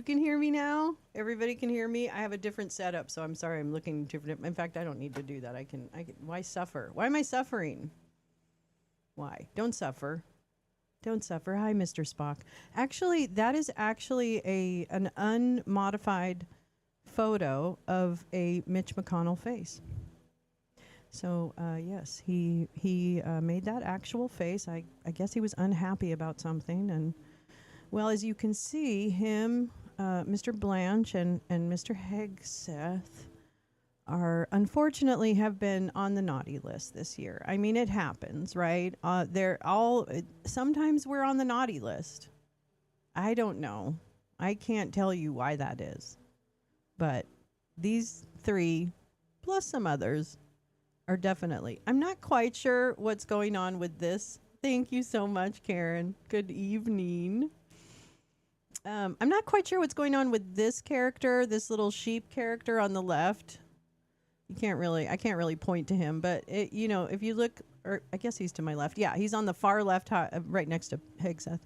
You can hear me now? Everybody can hear me? I have a different setup, so I'm sorry. I'm looking different. In fact, I don't need to do that. I can why suffer? Why am I suffering? Why? Don't suffer. Don't suffer. Hi, Mr. Spock. Actually, that is actually an unmodified photo of a Mitch McConnell face. So, yes, he made that actual face. I guess he was unhappy about something. And, well, as you can see, him, Mr. Blanche, and Mr. Hegseth are unfortunately have been on the naughty list this year. I mean, it happens, right? Sometimes we're on the naughty list. I don't know. I can't tell you why that is. But these three, plus some others, are definitely. I'm not quite sure what's going on with this. Thank you so much, Karen. Good evening. I'm not quite sure what's going on with this character, this little sheep character on the left. I can't really point to him, but if you look, or I guess he's to my left. Yeah, he's on the far left, right next to Hegseth.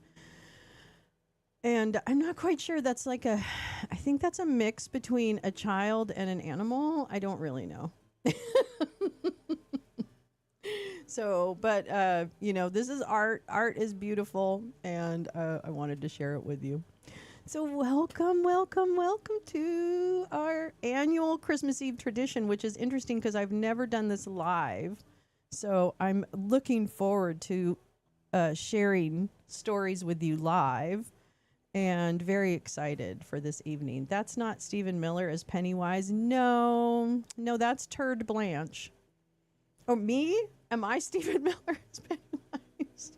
And I'm not quite sure. I think that's a mix between a child and an animal. I don't really know. So, but, this is art. Art is beautiful, and I wanted to share it with you. So welcome to our annual Christmas Eve tradition, which is interesting because I've never done this live. So I'm looking forward to sharing stories with you live and very excited for this evening. That's not Stephen Miller as Pennywise. No, that's Turd Blanche. Oh, me? Am I Stephen Miller as Pennywise?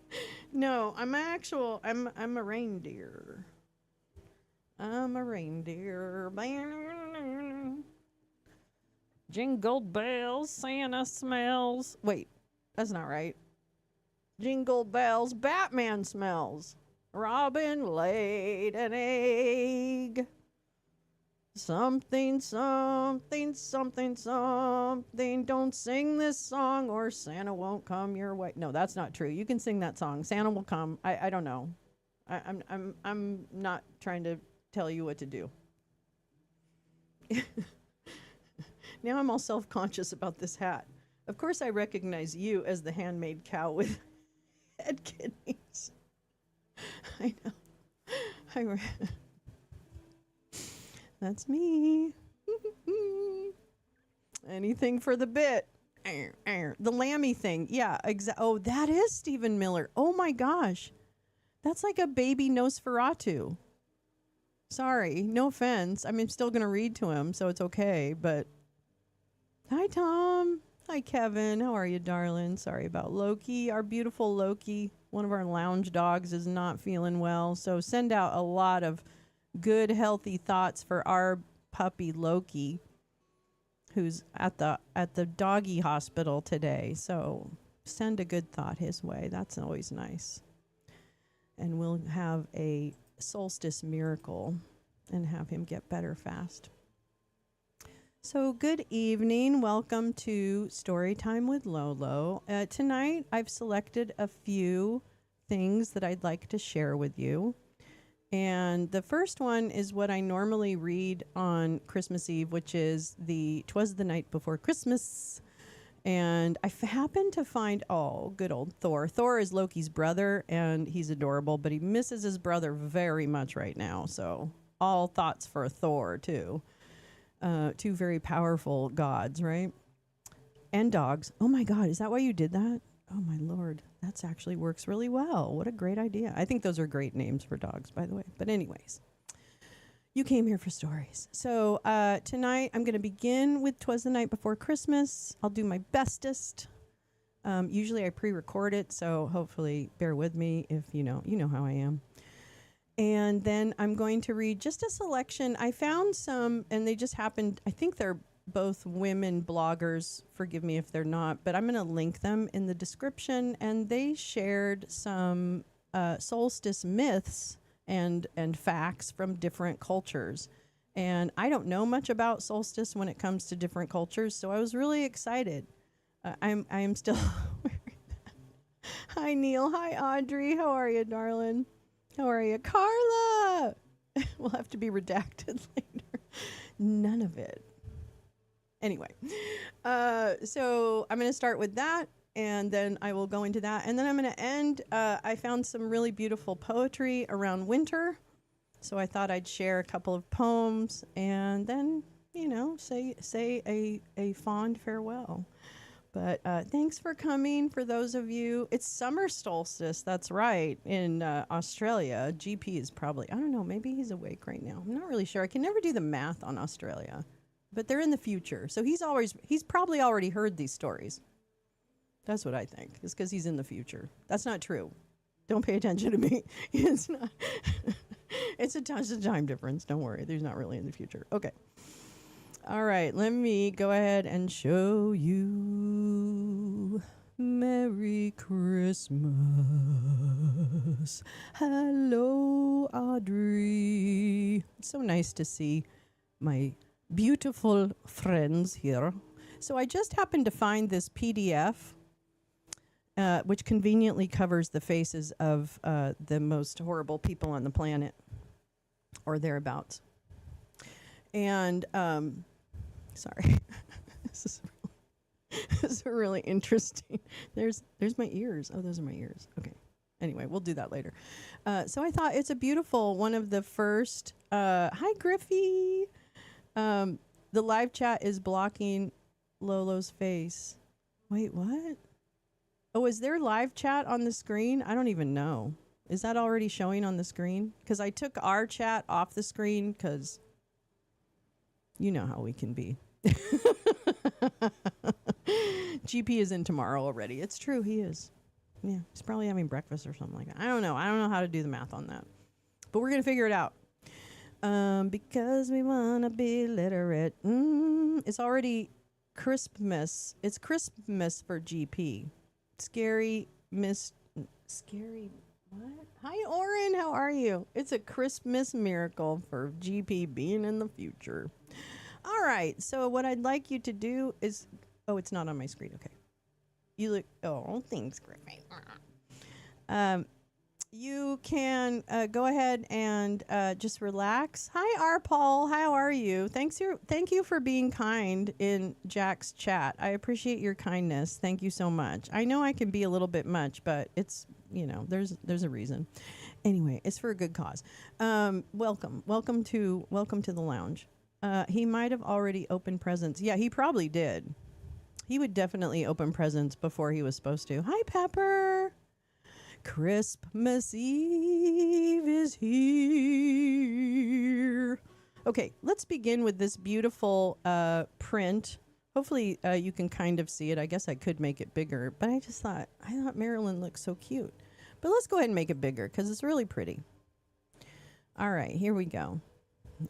No, I'm a reindeer. I'm a reindeer. Jingle bells, Santa smells. Wait, that's not right. Jingle bells, Batman smells. Robin laid an egg. Something, something, something, something. Don't sing this song or Santa won't come your way. No, that's not true. You can sing that song. Santa will come. I don't know. I'm not trying to tell you what to do. Now I'm all self-conscious about this hat. Of course I recognize you as the handmade cow with head kidneys. I know. That's me. Anything for the bit. The Lammy thing. Yeah, oh, that is Stephen Miller. Oh my gosh. That's like a baby Nosferatu. Sorry, no offense. I mean, I'm still going to read to him, so it's okay, but... Hi, Tom. Hi, Kevin. How are you, darling? Sorry about Loki. Our beautiful Loki, one of our lounge dogs, is not feeling well, so send out a lot of good, healthy thoughts for our puppy, Loki, who's at the doggy hospital today, so send a good thought his way. That's always nice. And we'll have a solstice miracle and have him get better fast. So good evening. Welcome to Storytime with Lolo. Tonight I've selected a few things that I'd like to share with you. And the first one is what I normally read on Christmas Eve, which is 'Twas the Night Before Christmas. And I happened to find, good old Thor. Thor is Loki's brother, and he's adorable, but he misses his brother very much right now. So all thoughts for Thor, too. Two very powerful gods, right? And dogs. Oh, my God. Is that why you did that? Oh, my Lord. That actually works really well. What a great idea. I think those are great names for dogs, by the way. But anyways, you came here for stories. So tonight I'm going to begin with 'Twas the Night Before Christmas. I'll do my bestest. Usually I pre-record it, so hopefully bear with me if you know how I am. And then I'm going to read just a selection. I found some, and they just happened, I think they're both women bloggers. Forgive me if they're not, but I'm going to link them in the description. And they shared some solstice myths and facts from different cultures. And I don't know much about solstice when it comes to different cultures, so I was really excited. I am still... Hi, Neil. Hi, Audrey. How are you, darling? How are you? Carla! will have to be redacted later. None of it. Anyway, so I'm going to start with that, and then I will go into that. And then I'm going to end. I found some really beautiful poetry around winter, so I thought I'd share a couple of poems, and then, say a fond farewell. But thanks for coming. For those of you, it's summer solstice. That's right. In Australia, GP is probably, I don't know, maybe he's awake right now. I'm not really sure. I can never do the math on Australia, but they're in the future. So he's probably already heard these stories. That's what I think. It's because he's in the future. That's not true. Don't pay attention to me. It's not. It's a time difference. Don't worry. There's not really in the future. Okay. All right, let me go ahead and show you. Merry Christmas. Hello, Audrey. It's so nice to see my beautiful friends here. So I just happened to find this PDF, which conveniently covers the faces of the most horrible people on the planet, or thereabouts. And sorry, this is really interesting. There's my ears. Oh, those are my ears. Okay. Anyway, we'll do that later. So I thought it's a beautiful one of the first. Hi, Griffey. The live chat is blocking Lolo's face. Wait, what? Oh, is there live chat on the screen? I don't even know. Is that already showing on the screen? Because I took our chat off the screen because you know how we can be. GP is in tomorrow already. It's true, he is. Yeah, he's probably having breakfast or something like that. I don't know how to do the math on that. But we're going to figure it out. Because we want to be literate. It's already crispmas. It's Christmas for GP. Scary what? Hi, Oren. How are you? It's a Christmas miracle for GP being in the future. All right. So what I'd like you to do is... Oh, it's not on my screen. Okay. You look... Oh, thanks, Griffin. You can go ahead and just relax. Hi, R. Paul. How are you? Thank you for being kind in Jack's chat. I appreciate your kindness. Thank you so much. I know I can be a little bit much, but it's, there's a reason. Anyway, it's for a good cause. Welcome to the lounge. He might have already opened presents. Yeah, he probably did. He would definitely open presents before he was supposed to. Hi, Pepper. Christmas Eve is here. Okay, let's begin with this beautiful print. Hopefully you can kind of see it. I guess I could make it bigger, but I thought Marilyn looked so cute. But let's go ahead and make it bigger because it's really pretty. All right, here we go.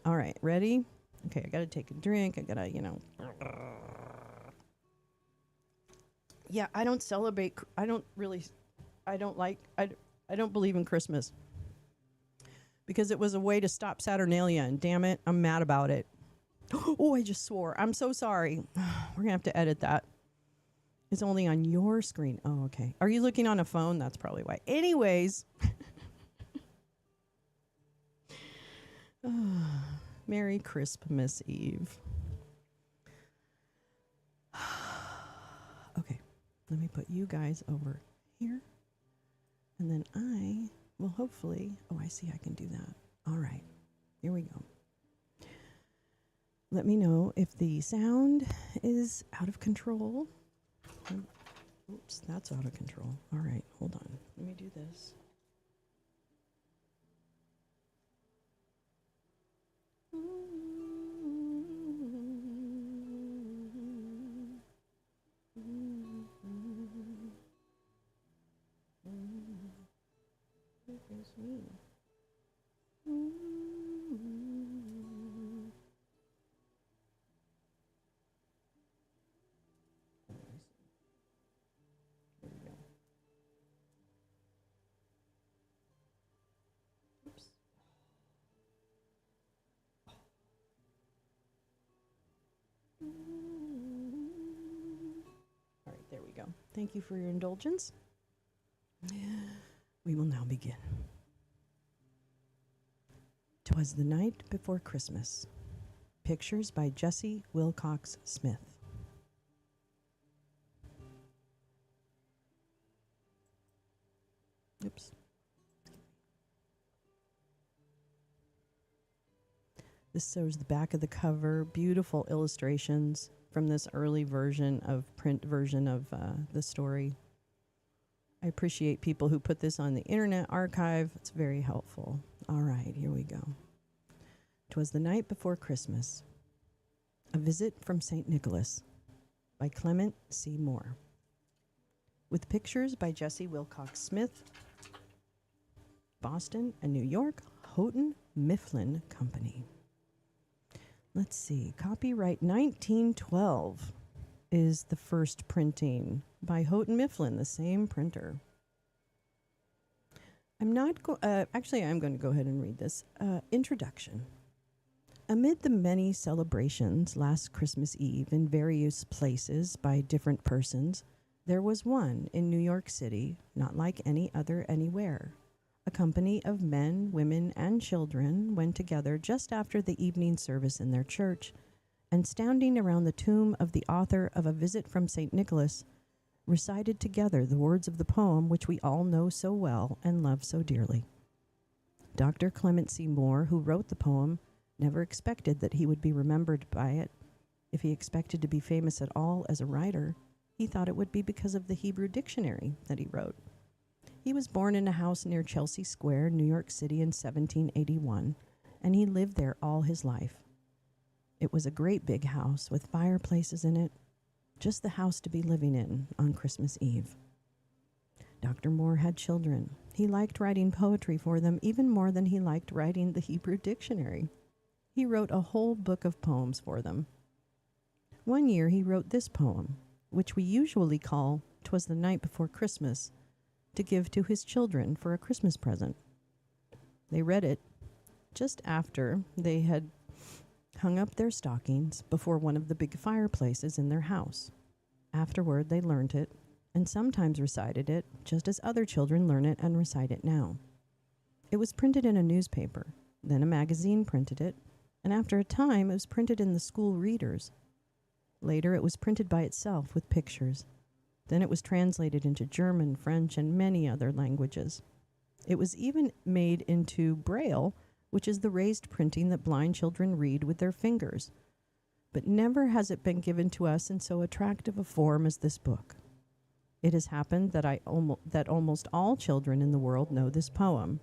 All right, ready? Okay, I got to take a drink. I got to, Yeah, I don't celebrate. I don't believe in Christmas because it was a way to stop Saturnalia, and damn it, I'm mad about it. Oh, I just swore. I'm so sorry. We're gonna have to edit that. It's only on your screen. Oh, okay. Are you looking on a phone? That's probably why. Anyways. Merry Christmas Eve. Okay, let me put you guys over here. And then I will hopefully... Oh, I see I can do that. All right. Here we go. Let me know if the sound is out of control. Oops, that's out of control. All right, hold on. Let me do this. Goodness me. There we go. Oops. All right, there we go. Thank you for your indulgence. We will now begin. 'Twas the Night Before Christmas. Pictures by Jessie Wilcox Smith. Oops. This shows the back of the cover. Beautiful illustrations from this early print version of the story. I appreciate people who put this on the Internet Archive. It's very helpful. All right, here we go. 'Twas the Night Before Christmas. A Visit from St. Nicholas by Clement C. Moore. With pictures by Jessie Wilcox Smith, Boston and New York, Houghton Mifflin Company. Let's see, copyright 1912 is the first printing by Houghton Mifflin, the same printer. I'm going to go ahead and read this. Introduction. Amid the many celebrations last Christmas Eve in various places by different persons, there was one in New York City, not like any other anywhere. A company of men, women, and children went together just after the evening service in their church, and standing around the tomb of the author of A Visit from St. Nicholas, recited together the words of the poem which we all know so well and love so dearly. Dr. Clement C. Moore, who wrote the poem, never expected that he would be remembered by it. If he expected to be famous at all as a writer, he thought it would be because of the Hebrew dictionary that he wrote. He was born in a house near Chelsea Square, New York City in 1781, and he lived there all his life. It was a great big house with fireplaces in it, just the house to be living in on Christmas Eve. Dr. Moore had children. He liked writing poetry for them even more than he liked writing the Hebrew dictionary. He wrote a whole book of poems for them. One year he wrote this poem, which we usually call "'Twas the Night Before Christmas," to give to his children for a Christmas present. They read it just after they had hung up their stockings before one of the big fireplaces in their house. Afterward, they learned it and sometimes recited it, just as other children learn it and recite it now. It was printed in a newspaper, then a magazine printed it, and after a time it was printed in the school readers. Later it was printed by itself with pictures. Then it was translated into German, French, and many other languages. It was even made into Braille, which is the raised printing that blind children read with their fingers. But never has it been given to us in so attractive a form as this book. It has happened that almost all children in the world know this poem.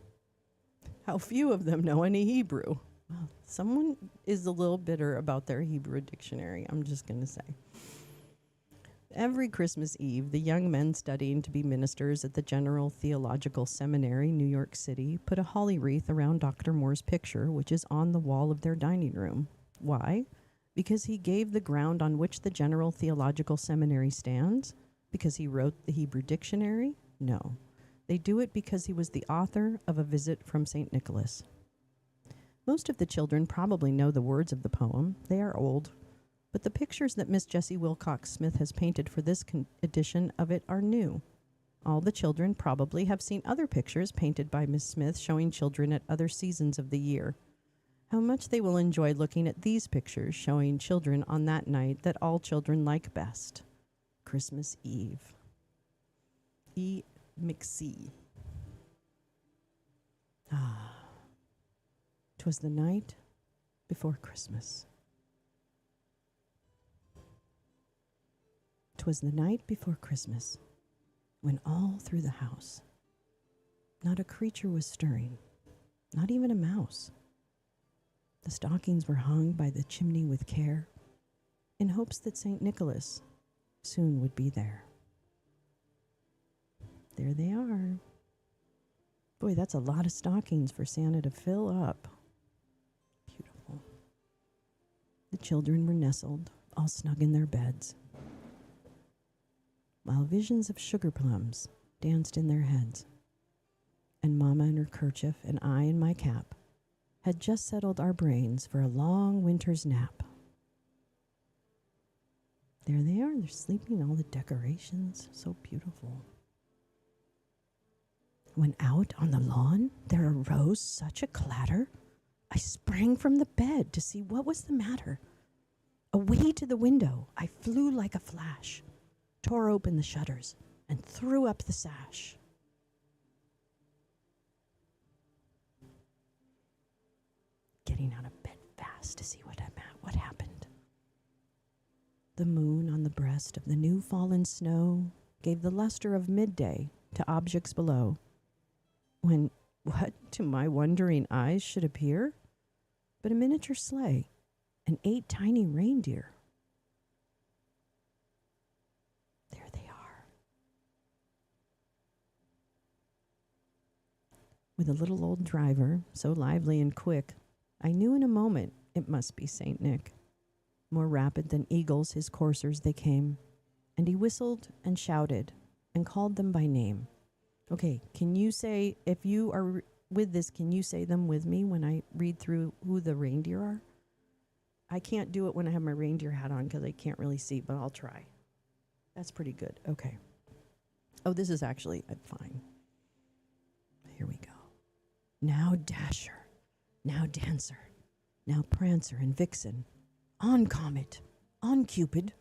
How few of them know any Hebrew. Well, someone is a little bitter about their Hebrew dictionary, I'm just going to say. Every Christmas Eve, the young men studying to be ministers at the General Theological Seminary, New York City, put a holly wreath around Dr. Moore's picture, which is on the wall of their dining room. Why? Because he gave the ground on which the General Theological Seminary stands? Because he wrote the Hebrew dictionary? No. They do it because he was the author of A Visit from St. Nicholas. Most of the children probably know the words of the poem. They are old. But the pictures that Miss Jessie Wilcox Smith has painted for this edition of it are new. All the children probably have seen other pictures painted by Miss Smith showing children at other seasons of the year. How much they will enjoy looking at these pictures showing children on that night that all children like best, Christmas Eve. E. McKay. 'Twas the night before Christmas. 'Twas the night before Christmas, when all through the house, not a creature was stirring, not even a mouse. The stockings were hung by the chimney with care, in hopes that St. Nicholas soon would be there. There they are. Boy, that's a lot of stockings for Santa to fill up. Beautiful. The children were nestled, all snug in their beds, while visions of sugar plums danced in their heads, and Mama in her kerchief and I in my cap had just settled our brains for a long winter's nap. There they are, they're sleeping, all the decorations, so beautiful. When out on the lawn, there arose such a clatter I sprang from the bed to see what was the matter. Away to the window, I flew like a flash, tore open the shutters, and threw up the sash. Getting out of bed fast to see what happened. The moon on the breast of the new fallen snow gave the luster of midday to objects below, when what to my wondering eyes should appear but a miniature sleigh and 8 tiny reindeer. There they are, with a little old driver, so lively and quick, I knew in a moment it must be Saint Nick. More rapid than eagles his coursers they came, and he whistled and shouted and called them by name. Okay, can you say, if you are with this, can you say them with me when I read through who the reindeer are? I can't do it when I have my reindeer hat on because I can't really see, but I'll try. That's pretty good. Okay. Oh, this is actually fine. Here we go. Now Dasher, now Dancer, now Prancer and Vixen, on Comet, on Cupid,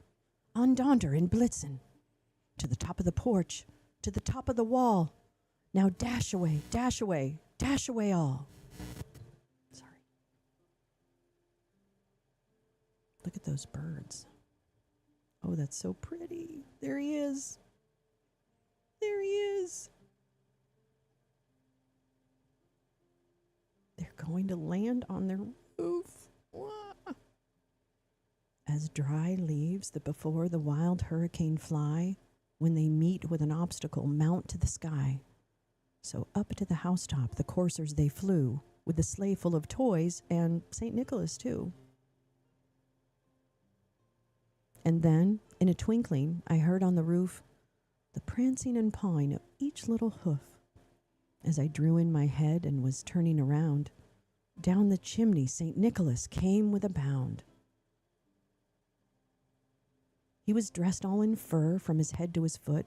on Donder and Blitzen, to the top of the porch, to the top of the wall. Now dash away, dash away, dash away all. Sorry. Look at those birds. Oh, that's so pretty. There he is. There he is. They're going to land on their roof. Wah. As dry leaves that before the wild hurricane fly, when they meet with an obstacle, mount to the sky. So up to the housetop the coursers they flew, with the sleigh full of toys and St. Nicholas too. And then, in a twinkling, I heard on the roof the prancing and pawing of each little hoof. As I drew in my head and was turning around, down the chimney St. Nicholas came with a bound. He was dressed all in fur from his head to his foot,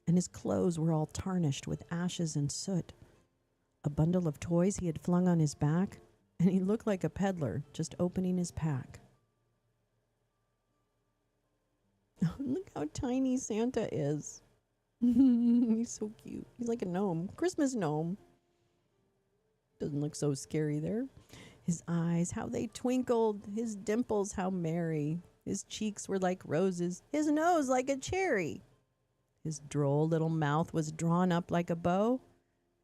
and his clothes were all tarnished with ashes and soot. A bundle of toys he had flung on his back, and he looked like a peddler just opening his pack. Oh, look how tiny Santa is. He's so cute. He's like a gnome, Christmas gnome. Doesn't look so scary there. His eyes, how they twinkled. His dimples, how merry. His cheeks were like roses. His nose like a cherry. His droll little mouth was drawn up like a bow,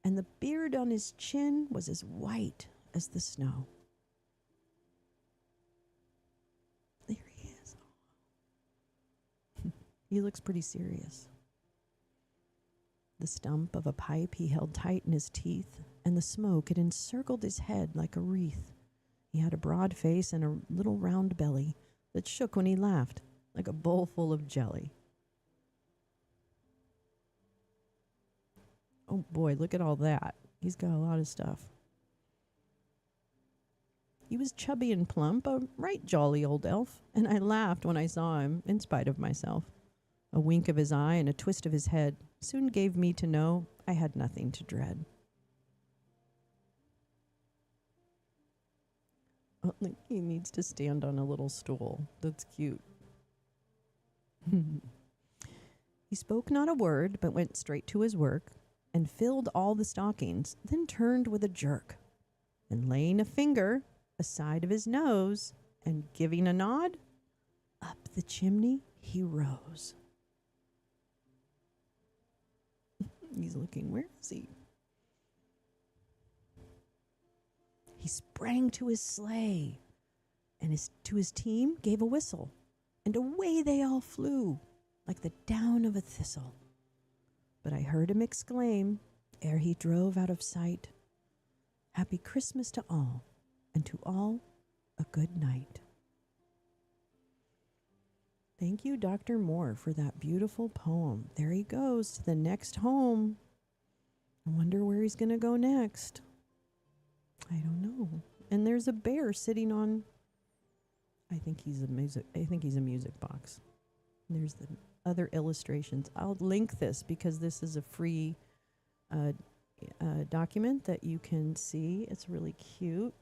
and the beard on his chin was as white as the snow. There he is. He looks pretty serious. The stump of a pipe he held tight in his teeth, and the smoke had encircled his head like a wreath. He had a broad face and a little round belly that shook when he laughed, like a bowl full of jelly. Oh boy, look at all that. He's got a lot of stuff. He was chubby and plump, a right jolly old elf, and I laughed when I saw him, in spite of myself. A wink of his eye and a twist of his head soon gave me to know I had nothing to dread. Oh, look, he needs to stand on a little stool. That's cute. He spoke not a word, but went straight to his work, and filled all the stockings, then turned with a jerk, and laying a finger aside of his nose, and giving a nod, up the chimney he rose. He's looking, where is he? He sprang to his sleigh, and to his team gave a whistle, and away they all flew, like the down of a thistle. But I heard him exclaim, ere he drove out of sight, Happy Christmas to all, and to all a good night. Thank you, Dr. Moore, for that beautiful poem. There he goes to the next home. I wonder where he's going to go next. I don't know. And there's a bear sitting on, I think he's a music box. And there's the other illustrations. I'll link this because this is a free document that you can see. It's really cute.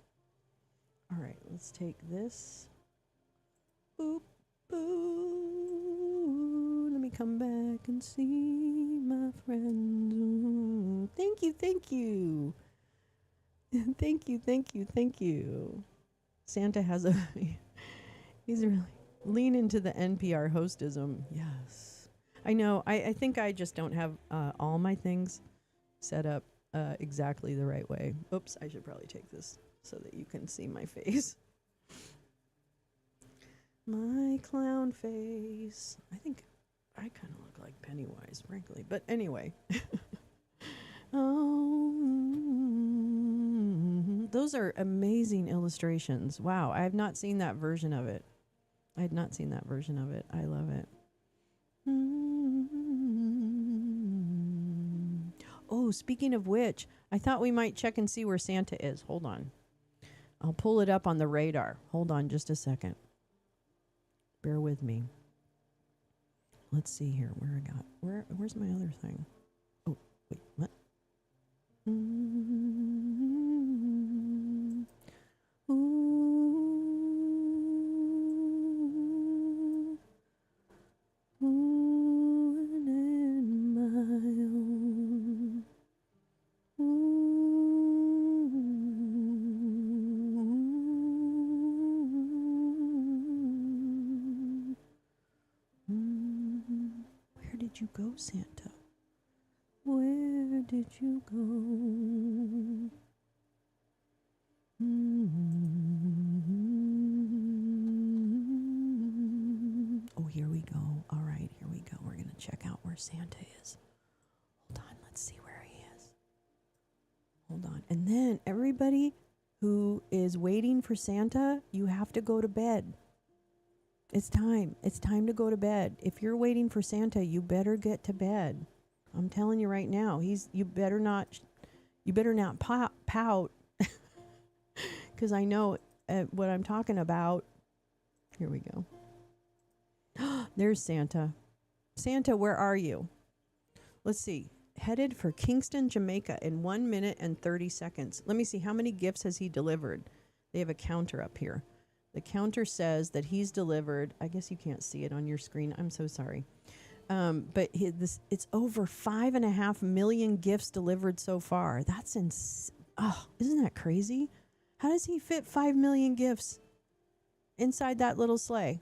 All right, let's take this. Boop, boo. Let me come back and see my friends. Ooh, thank you, thank you. Thank you, thank you, thank you. Santa has a... he's really... Lean into the NPR hostism. Yes. I know. I think I just don't have all my things set up exactly the right way. Oops, I should probably take this so that you can see my face. My clown face. I think I kind of look like Pennywise, frankly. But anyway. Oh, those are amazing illustrations. Wow, I have not seen that version of it. I had not seen that version of it. I love it. Oh, speaking of which, I thought we might check and see where Santa is. Hold on. I'll pull it up on the radar. Hold on just a second. Bear with me. Let's see here. Where's my other thing? Oh, wait, what? Where did you go, Santa? Where did you go? Oh, here we go. All right, here we go. We're going to check out where Santa is. Hold on, let's see where he is. Hold on. And then everybody who is waiting for Santa, you have to go to bed. It's time. It's time to go to bed. If you're waiting for Santa, you better get to bed. I'm telling you right now, you better not pout, because I know what I'm talking about. Here we go. There's Santa. Santa, where are you? Let's see. Headed for Kingston, Jamaica in 1 minute and 30 seconds. Let me see. How many gifts has he delivered? They have a counter up here. The counter says that he's delivered. I guess you can't see it on your screen. I'm so sorry. But it's over 5.5 million gifts delivered so far. That's isn't that crazy? How does he fit 5 million gifts inside that little sleigh?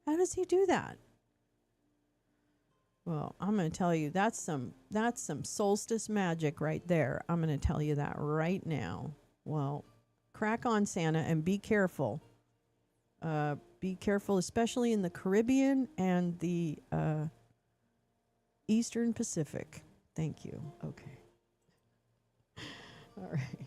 How does he do that? Well, I'm going to tell you, that's some solstice magic right there. I'm going to tell you that right now. Well, crack on, Santa, and be careful. Be careful, especially in the Caribbean and the Eastern Pacific. Thank you. Okay. All right.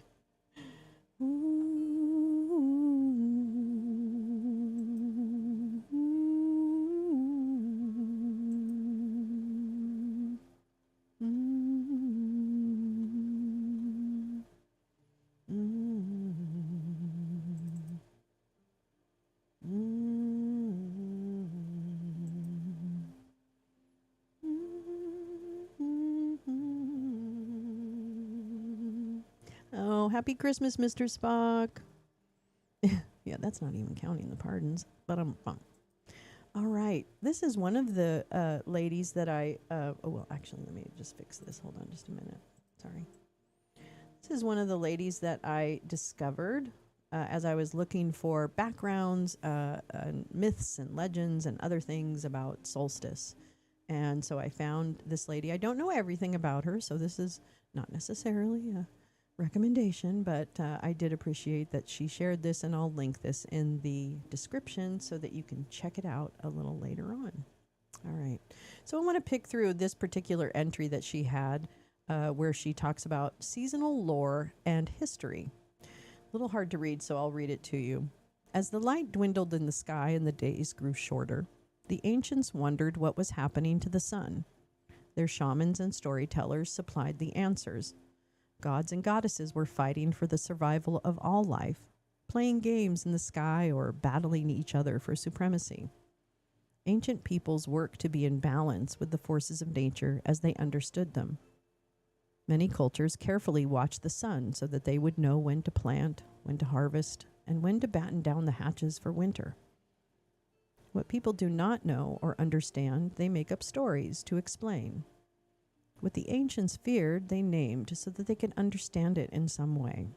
Oh, happy Christmas, Mr. Spock. Yeah, that's not even counting the pardons, but I'm fine. All right. This is one of the ladies that actually, let me just fix this. Hold on just a minute. Sorry. This is one of the ladies that I discovered as I was looking for backgrounds, and myths and legends and other things about solstice. And so I found this lady. I don't know everything about her, so this is not necessarily a recommendation, but I did appreciate that she shared this, and I'll link this in the description so that you can check it out a little later on. All right. So I want to pick through this particular entry that she had where she talks about seasonal lore and history. A little hard to read, so I'll read it to you. As the light dwindled in the sky and the days grew shorter, the ancients wondered what was happening to the sun. Their shamans and storytellers supplied the answers. Gods and goddesses were fighting for the survival of all life, playing games in the sky or battling each other for supremacy. Ancient peoples worked to be in balance with the forces of nature as they understood them. Many cultures carefully watched the sun so that they would know when to plant, when to harvest, and when to batten down the hatches for winter. What people do not know or understand, they make up stories to explain. What the ancients feared, they named so that they could understand it in some way.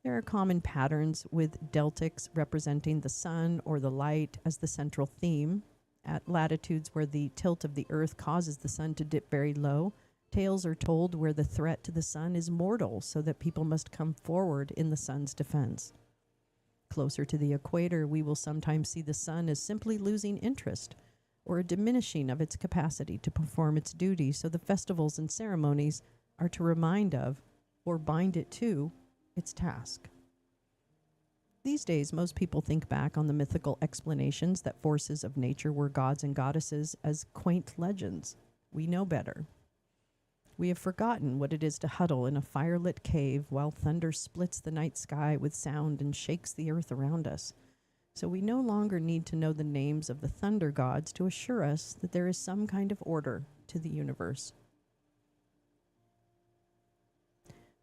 There are common patterns with deltics representing the sun or the light as the central theme. At latitudes where the tilt of the earth causes the sun to dip very low, tales are told where the threat to the sun is mortal, so that people must come forward in the sun's defense. Closer to the equator, we will sometimes see the sun as simply losing interest or a diminishing of its capacity to perform its duty, so the festivals and ceremonies are to remind of, or bind it to, its task. These days, most people think back on the mythical explanations that forces of nature were gods and goddesses as quaint legends. We know better. We have forgotten what it is to huddle in a firelit cave while thunder splits the night sky with sound and shakes the earth around us. So we no longer need to know the names of the thunder gods to assure us that there is some kind of order to the universe.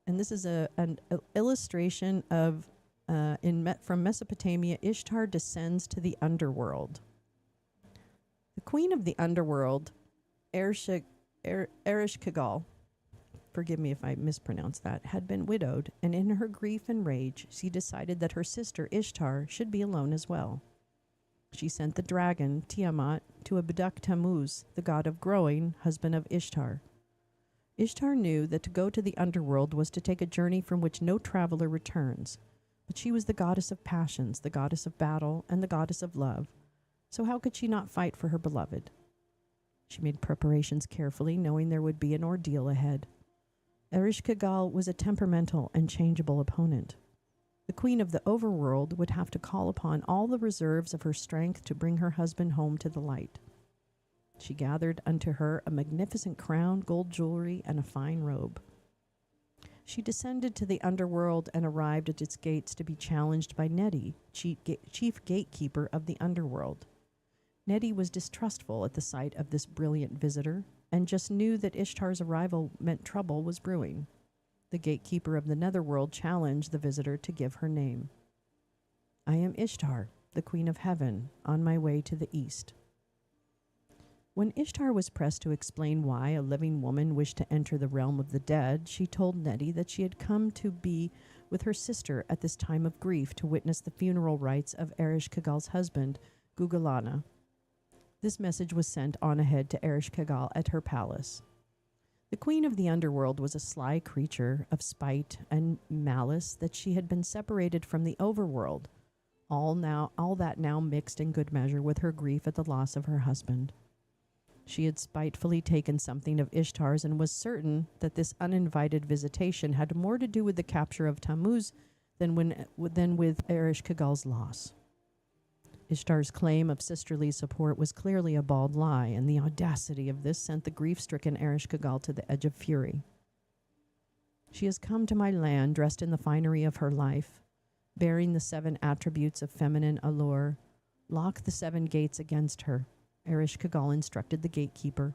And this is an illustration of, from Mesopotamia, Ishtar descends to the underworld. The queen of the underworld, Ereshkigal, forgive me if I mispronounce that, had been widowed, and in her grief and rage, she decided that her sister Ishtar should be alone as well. She sent the dragon, Tiamat, to abduct Tammuz, the god of growing, husband of Ishtar. Ishtar knew that to go to the underworld was to take a journey from which no traveler returns, but she was the goddess of passions, the goddess of battle, and the goddess of love, so how could she not fight for her beloved? She made preparations carefully, knowing there would be an ordeal ahead. Ereshkigal was a temperamental and changeable opponent. The queen of the overworld would have to call upon all the reserves of her strength to bring her husband home to the light. She gathered unto her a magnificent crown, gold jewelry, and a fine robe. She descended to the underworld and arrived at its gates to be challenged by Neti, chief gatekeeper of the underworld. Neti was distrustful at the sight of this brilliant visitor and just knew that Ishtar's arrival meant trouble was brewing. The gatekeeper of the netherworld challenged the visitor to give her name. I am Ishtar, the queen of heaven, on my way to the east. When Ishtar was pressed to explain why a living woman wished to enter the realm of the dead, she told Neti that she had come to be with her sister at this time of grief to witness the funeral rites of Ereshkigal's husband, Gugalana. This message was sent on ahead to Ereshkigal at her palace. The queen of the underworld was a sly creature of spite and malice that she had been separated from the overworld, all that now mixed in good measure with her grief at the loss of her husband. She had spitefully taken something of Ishtar's and was certain that this uninvited visitation had more to do with the capture of Tammuz than with Ereshkigal's loss. Ishtar's claim of sisterly support was clearly a bald lie, and the audacity of this sent the grief-stricken Ereshkigal to the edge of fury. She has come to my land dressed in the finery of her life, bearing the 7 attributes of feminine allure. Lock the 7 gates against her, Ereshkigal instructed the gatekeeper.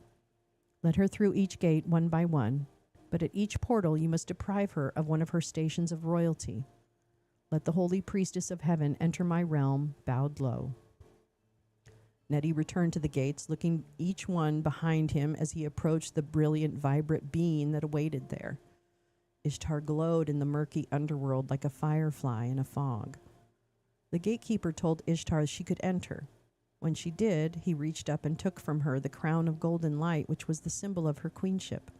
Let her through each gate one by one, but at each portal you must deprive her of one of her stations of royalty. Let the holy priestess of heaven enter my realm, bowed low. Neti returned to the gates, looking each one behind him as he approached the brilliant, vibrant being that awaited there. Ishtar glowed in the murky underworld like a firefly in a fog. The gatekeeper told Ishtar she could enter. When she did, he reached up and took from her the crown of golden light, which was the symbol of her queenship.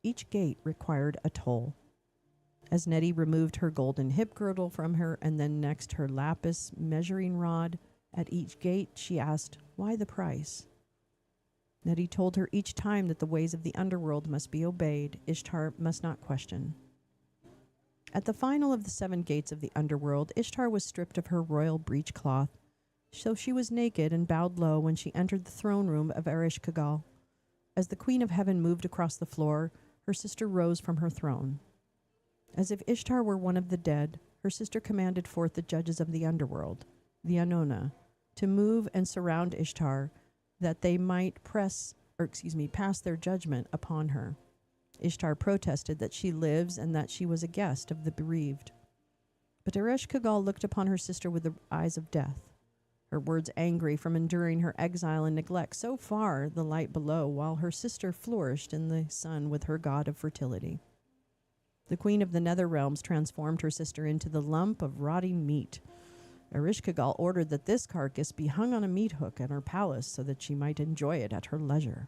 Each gate required a toll. As Neti removed her golden hip girdle from her and then next her lapis measuring rod, at each gate she asked, "Why the price?" Neti told her each time that the ways of the underworld must be obeyed. Ishtar must not question. At the final of the 7 gates of the underworld, Ishtar was stripped of her royal breechcloth, so she was naked and bowed low when she entered the throne room of Ereshkigal. As the queen of heaven moved across the floor, her sister rose from her throne. As if Ishtar were one of the dead, her sister commanded forth the judges of the underworld, the Anona, to move and surround Ishtar, that they might pass their judgment upon her. Ishtar protested that she lives and that she was a guest of the bereaved. But Ereshkigal looked upon her sister with the eyes of death, her words angry from enduring her exile and neglect so far the light below, while her sister flourished in the sun with her god of fertility. The queen of the nether realms transformed her sister into the lump of rotting meat. Ereshkigal ordered that this carcass be hung on a meat hook in her palace so that she might enjoy it at her leisure.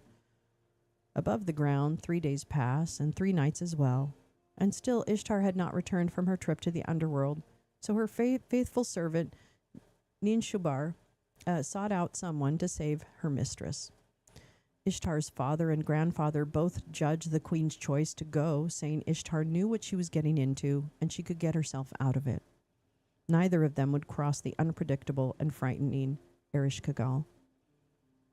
Above the ground 3 days passed, and 3 nights as well, and still Ishtar had not returned from her trip to the underworld, so her faithful servant Ninshubar sought out someone to save her mistress. Ishtar's father and grandfather both judged the queen's choice to go, saying Ishtar knew what she was getting into and she could get herself out of it. Neither of them would cross the unpredictable and frightening Ereshkigal.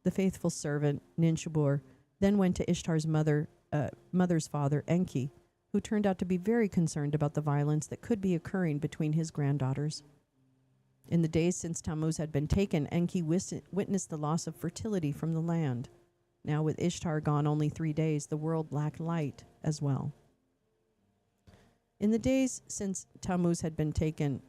The faithful servant, Ninshubur, then went to Ishtar's mother's father, Enki, who turned out to be very concerned about the violence that could be occurring between his granddaughters. In the days since Tammuz had been taken, Enki witnessed the loss of fertility from the land. Now, with Ishtar gone only 3 days, the world lacked light as well. In the days since Tammuz had been taken,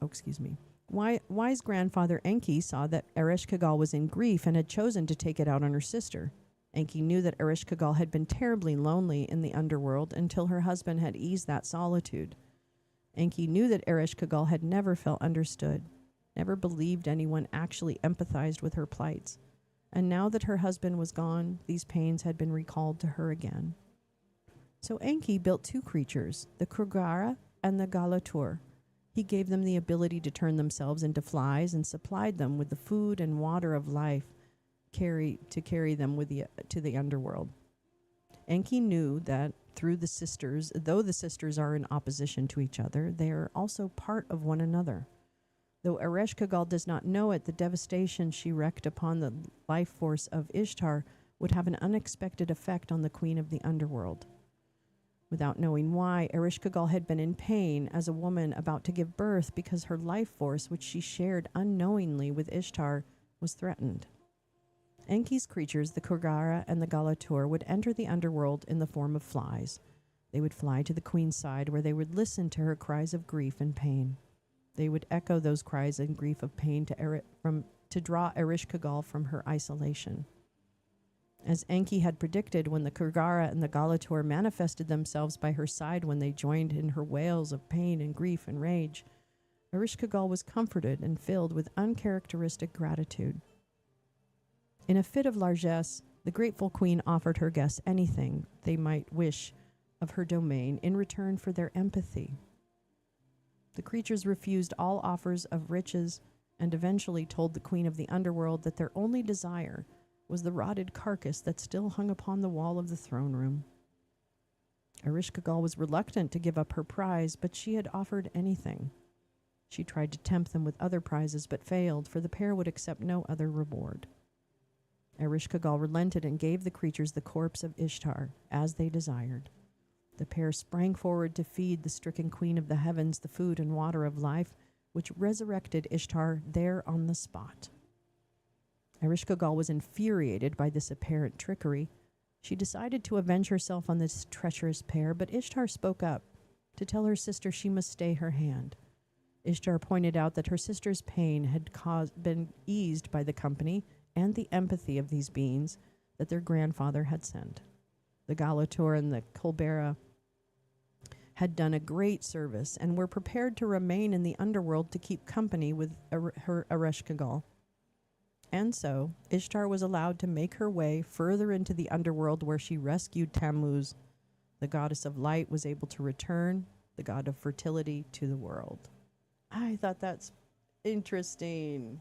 wise grandfather Enki saw that Ereshkigal was in grief and had chosen to take it out on her sister. Enki knew that Ereshkigal had been terribly lonely in the underworld until her husband had eased that solitude. Enki knew that Ereshkigal had never felt understood, never believed anyone actually empathized with her plights. And now that her husband was gone, these pains had been recalled to her again. So Enki built 2 creatures, the Krugara and the Galatur. He gave them the ability to turn themselves into flies and supplied them with the food and water of life to carry them to the underworld. Enki knew that though the sisters are in opposition to each other, they are also part of one another. Though Ereshkigal does not know it, the devastation she wreaked upon the life force of Ishtar would have an unexpected effect on the queen of the underworld. Without knowing why, Ereshkigal had been in pain as a woman about to give birth because her life force, which she shared unknowingly with Ishtar, was threatened. Enki's creatures, the Kurgara and the Galatur, would enter the underworld in the form of flies. They would fly to the queen's side, where they would listen to her cries of grief and pain. They would echo those cries and grief of pain to draw Ereshkigal from her isolation. As Enki had predicted, when the Kurgara and the Galatur manifested themselves by her side when they joined in her wails of pain and grief and rage, Ereshkigal was comforted and filled with uncharacteristic gratitude. In a fit of largesse, the grateful queen offered her guests anything they might wish of her domain in return for their empathy. The creatures refused all offers of riches and eventually told the queen of the underworld that their only desire was the rotted carcass that still hung upon the wall of the throne room. Ereshkigal was reluctant to give up her prize, but she had offered anything. She tried to tempt them with other prizes, but failed, for the pair would accept no other reward. Ereshkigal relented and gave the creatures the corpse of Ishtar, as they desired. The pair sprang forward to feed the stricken queen of the heavens the food and water of life, which resurrected Ishtar there on the spot. Ereshkigal was infuriated by this apparent trickery. She decided to avenge herself on this treacherous pair, but Ishtar spoke up to tell her sister she must stay her hand. Ishtar pointed out that her sister's pain had been eased by the company and the empathy of these beings that their grandfather had sent. The Galatur and the Kolbera had done a great service and were prepared to remain in the underworld to keep company with her Ereshkigal. And so, Ishtar was allowed to make her way further into the underworld, where she rescued Tammuz. The goddess of light was able to return, the god of fertility, to the world. I thought that's interesting.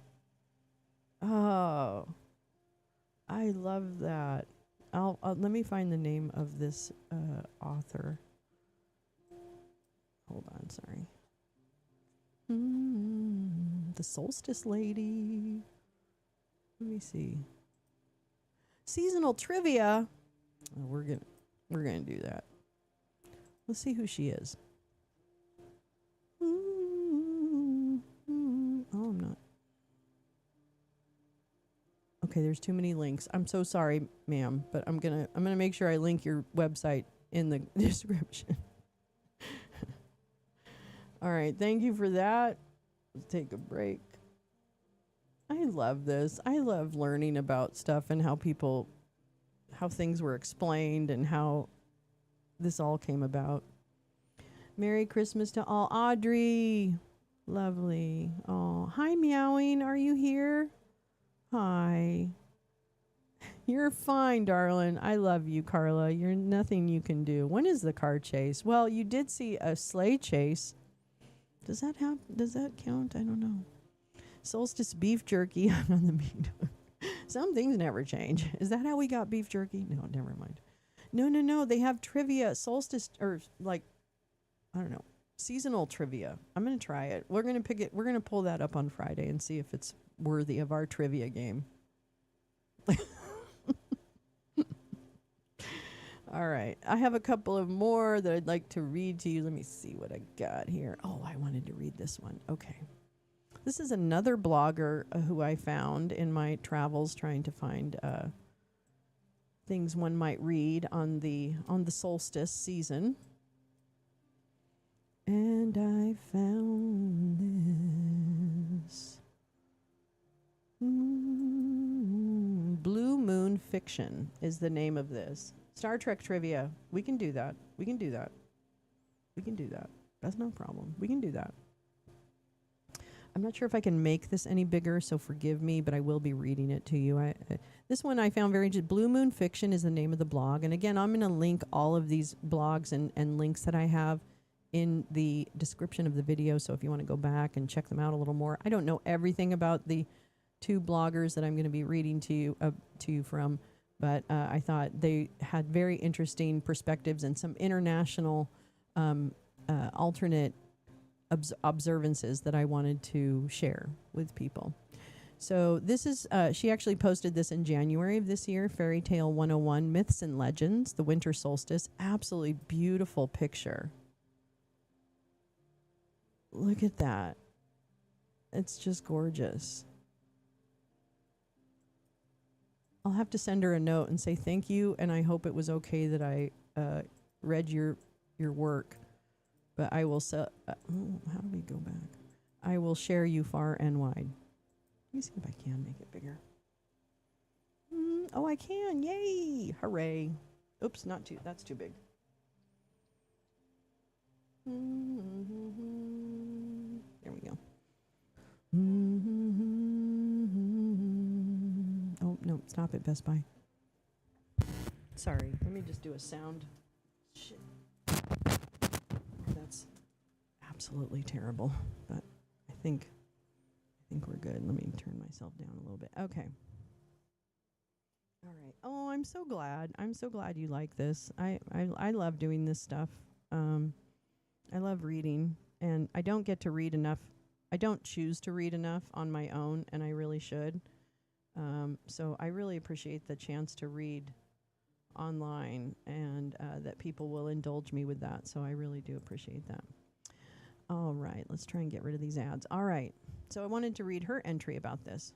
Oh, I love that. Let me find the name of this author. Hold on, sorry. The Solstice Lady. Let me see. Seasonal trivia. Oh, we're gonna do that. Let's see who she is. Oh, I'm not. Okay, there's too many links. I'm so sorry, ma'am, but I'm gonna make sure I link your website in the description. All right, thank you for that. Let's take a break. I love this. I love learning about stuff and how things were explained and how this all came about. Merry Christmas to all. Audrey. Lovely. Oh, hi, Meowing. Are you here? Hi. You're fine, darling. I love you, Carla. You're nothing you can do. When is the car chase? Well, you did see a sleigh chase. Does that count? I don't know. Solstice beef jerky on the meat. Some things never change. Is that how we got beef jerky? No, never mind. No. They have trivia, solstice, or like, I don't know, seasonal trivia. I'm going to try it. We're going to pick it. We're going to pull that up on Friday and see if it's worthy of our trivia game. All right. I have a couple of more that I'd like to read to you. Let me see what I got here. Oh, I wanted to read this one. Okay. This is another blogger who I found in my travels trying to find things one might read on the solstice season. And I found this. Blue Moon Fiction is the name of this. Star Trek trivia. We can do that. That's no problem. We can do that. I'm not sure if I can make this any bigger, so forgive me, but I will be reading it to you. This one I found very interesting. Blue Moon Fiction is the name of the blog. And again, I'm going to link all of these blogs and links that I have in the description of the video. So if you want to go back and check them out a little more. I don't know everything about the two bloggers that I'm going to be reading to you from, but I thought they had very interesting perspectives and some international alternate observances that I wanted to share with people. So this is, she actually posted this in January of this year, Fairy Tale 101, Myths and Legends, the Winter Solstice. Absolutely beautiful picture. Look at that. It's just gorgeous. I'll have to send her a note and say thank you, and I hope it was okay that I read your work. But I will how do we go back? I will share you far and wide. Let me see if I can make it bigger. Oh, I can. Yay. Hooray. Oops, that's too big. There we go. Oh, no, stop it, Best Buy. Sorry, let me just do a sound. Shit. That's absolutely terrible, but I think we're good. Let me turn myself down a little bit. Okay. All right. Oh, I'm so glad. You like this. I love doing this stuff. I love reading, and I don't get to read enough. I don't choose to read enough on my own, and I really should. So I really appreciate the chance to read online, and that people will indulge me with that. So I really do appreciate that. All right, let's try and get rid of these ads. All right, so I wanted to read her entry about this.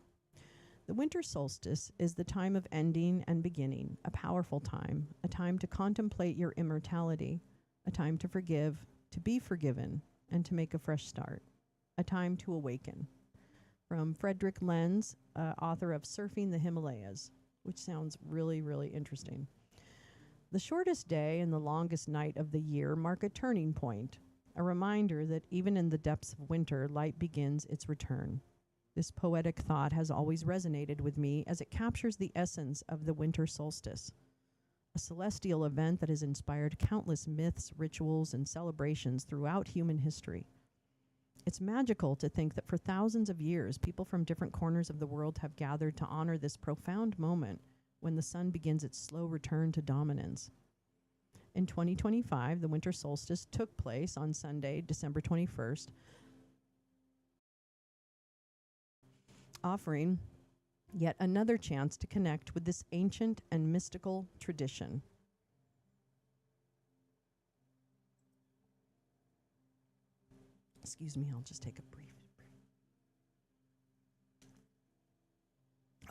The winter solstice is the time of ending and beginning, a powerful time, a time to contemplate your immortality, a time to forgive, to be forgiven, and to make a fresh start, a time to awaken. From Frederick Lenz, author of Surfing the Himalayas, which sounds really, really interesting. The shortest day and the longest night of the year mark a turning point, a reminder that even in the depths of winter, light begins its return. This poetic thought has always resonated with me as it captures the essence of the winter solstice, a celestial event that has inspired countless myths, rituals, and celebrations throughout human history. It's magical to think that for thousands of years, people from different corners of the world have gathered to honor this profound moment when the sun begins its slow return to dominance. In 2025, the winter solstice took place on Sunday, December 21st, offering yet another chance to connect with this ancient and mystical tradition. Excuse me, I'll just take a brief.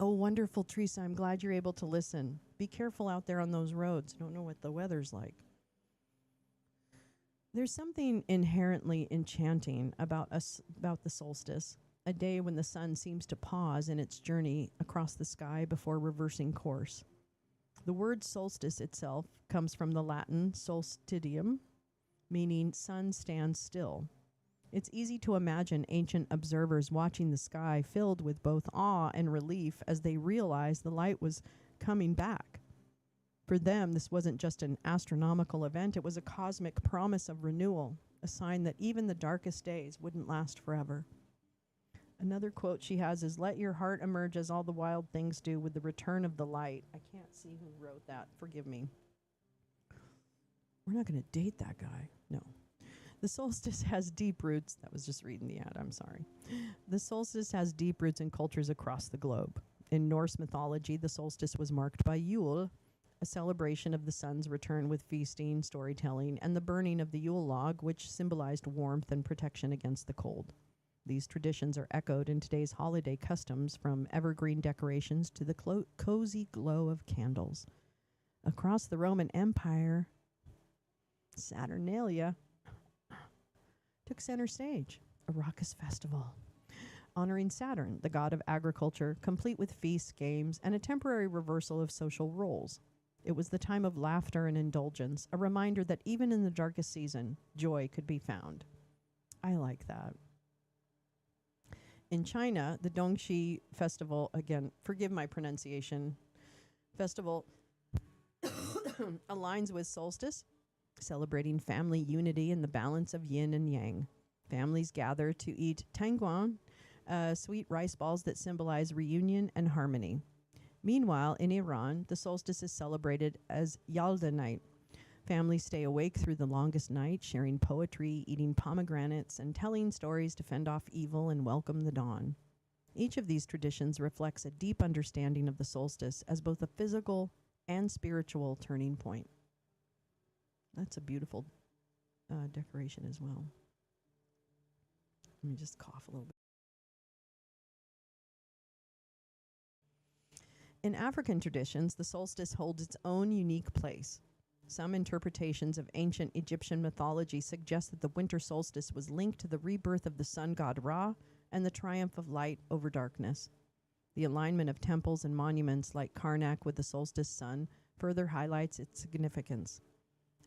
Oh, wonderful, Teresa. I'm glad you're able to listen. Be careful out there on those roads. Don't know what the weather's like. There's something inherently enchanting about the solstice, a day when the sun seems to pause in its journey across the sky before reversing course. The word solstice itself comes from the Latin solstitium, meaning sun stands still. It's easy to imagine ancient observers watching the sky filled with both awe and relief as they realized the light was coming back. For them, this wasn't just an astronomical event, it was a cosmic promise of renewal, a sign that even the darkest days wouldn't last forever. Another quote she has is, "Let your heart emerge as all the wild things do with the return of the light." I can't see who wrote that. Forgive me. We're not going to date that guy. No. The solstice has deep roots. That was just reading the ad. I'm sorry. The solstice has deep roots in cultures across the globe. In Norse mythology, the solstice was marked by Yule, a celebration of the sun's return with feasting, storytelling, and the burning of the Yule log, which symbolized warmth and protection against the cold. These traditions are echoed in today's holiday customs, from evergreen decorations to the cozy glow of candles. Across the Roman Empire, Saturnalia took center stage, a raucous festival honoring Saturn, the god of agriculture, complete with feasts, games, and a temporary reversal of social roles. It was the time of laughter and indulgence, a reminder that even in the darkest season, joy could be found. I like that. In China, the Dongxi Festival, again, forgive my pronunciation, festival aligns with solstice, celebrating family unity and the balance of yin and yang. Families gather to eat tangguan, sweet rice balls that symbolize reunion and harmony. Meanwhile, in Iran, the solstice is celebrated as Yalda night. Families stay awake through the longest night, sharing poetry, eating pomegranates, and telling stories to fend off evil and welcome the dawn. Each of these traditions reflects a deep understanding of the solstice as both a physical and spiritual turning point. That's a beautiful decoration as well. Let me just cough a little bit. In African traditions, the solstice holds its own unique place. Some interpretations of ancient Egyptian mythology suggest that the winter solstice was linked to the rebirth of the sun god Ra and the triumph of light over darkness. The alignment of temples and monuments like Karnak with the solstice sun further highlights its significance.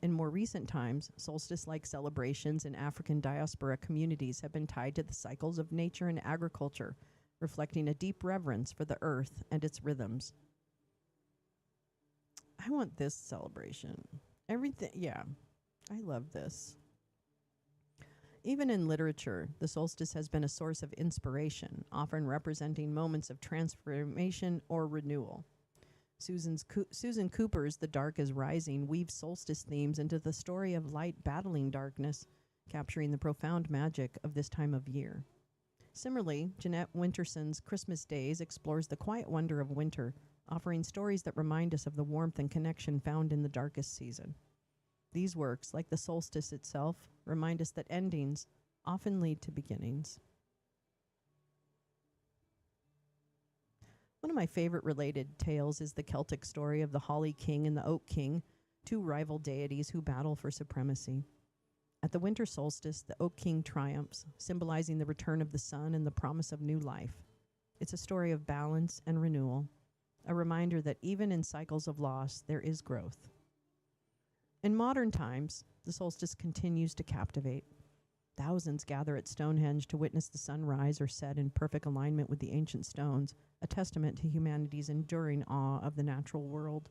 In more recent times, solstice-like celebrations in African diaspora communities have been tied to the cycles of nature and agriculture, reflecting a deep reverence for the earth and its rhythms. I want this celebration. Everything, yeah, I love this. Even in literature, the solstice has been a source of inspiration, often representing moments of transformation or renewal. Susan Cooper's The Dark is Rising weaves solstice themes into the story of light battling darkness, capturing the profound magic of this time of year. Similarly, Jeanette Winterson's Christmas Days explores the quiet wonder of winter, offering stories that remind us of the warmth and connection found in the darkest season. These works, like the solstice itself, remind us that endings often lead to beginnings. One of my favorite related tales is the Celtic story of the Holly King and the Oak King, two rival deities who battle for supremacy. At the winter solstice, the Oak King triumphs, symbolizing the return of the sun and the promise of new life. It's a story of balance and renewal, a reminder that even in cycles of loss, there is growth. In modern times, the solstice continues to captivate. Thousands gather at Stonehenge to witness the sun rise or set in perfect alignment with the ancient stones, a testament to humanity's enduring awe of the natural world.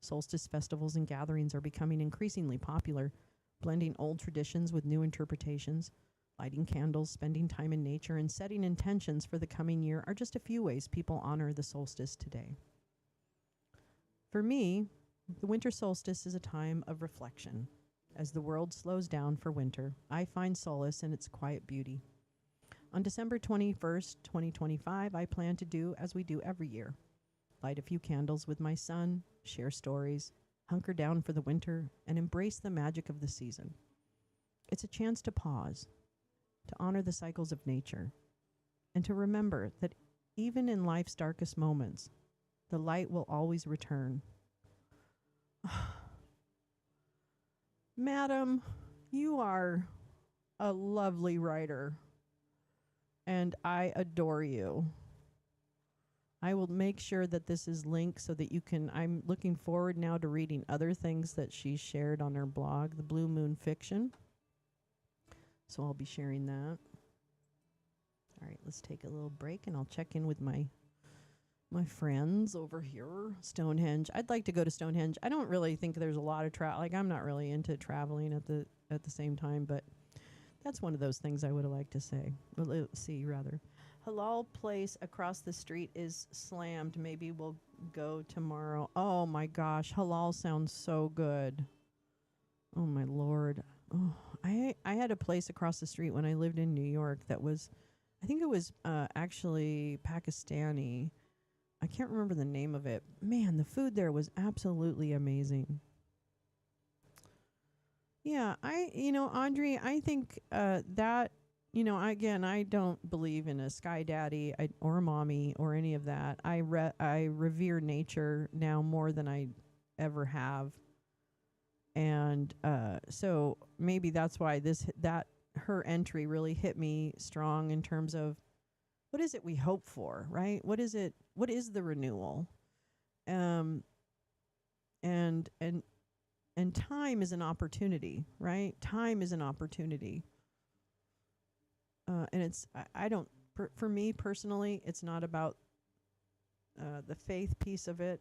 Solstice festivals and gatherings are becoming increasingly popular, blending old traditions with new interpretations. Lighting candles, spending time in nature, and setting intentions for the coming year are just a few ways people honor the solstice today. For me, the winter solstice is a time of reflection. As the world slows down for winter, I find solace in its quiet beauty. On December 21st, 2025, I plan to do as we do every year. Light a few candles with my son, share stories, hunker down for the winter, and embrace the magic of the season. It's a chance to pause, to honor the cycles of nature, and to remember that even in life's darkest moments, the light will always return. Madam, You are a lovely writer, and I adore you. I will make sure that this is linked so that you can. I'm looking forward now to reading other things that she shared on her blog, the Blue Moon Fiction. So I'll be sharing that. All right, let's take a little break, and I'll check in with my friends over here, Stonehenge. I'd like to go to Stonehenge. I don't really think there's a lot of I'm not really into traveling at the same time, but that's one of those things I would have liked to see rather. Halal place across the street is slammed. Maybe we'll go tomorrow. Oh my gosh, halal sounds so good. Oh my Lord. Oh, I had a place across the street when I lived in New York that was, I think it was actually Pakistani. I can't remember the name of it. Man, the food there was absolutely amazing. Yeah, Audrey, I think that, again, I don't believe in a sky daddy or mommy or any of that. I revere nature now more than I ever have. And so maybe that's why her entry really hit me strong in terms of what is it we hope for, right? What is the renewal? And time is an opportunity, right? Time is an opportunity. And it's, I don't, for me personally, it's not about the faith piece of it.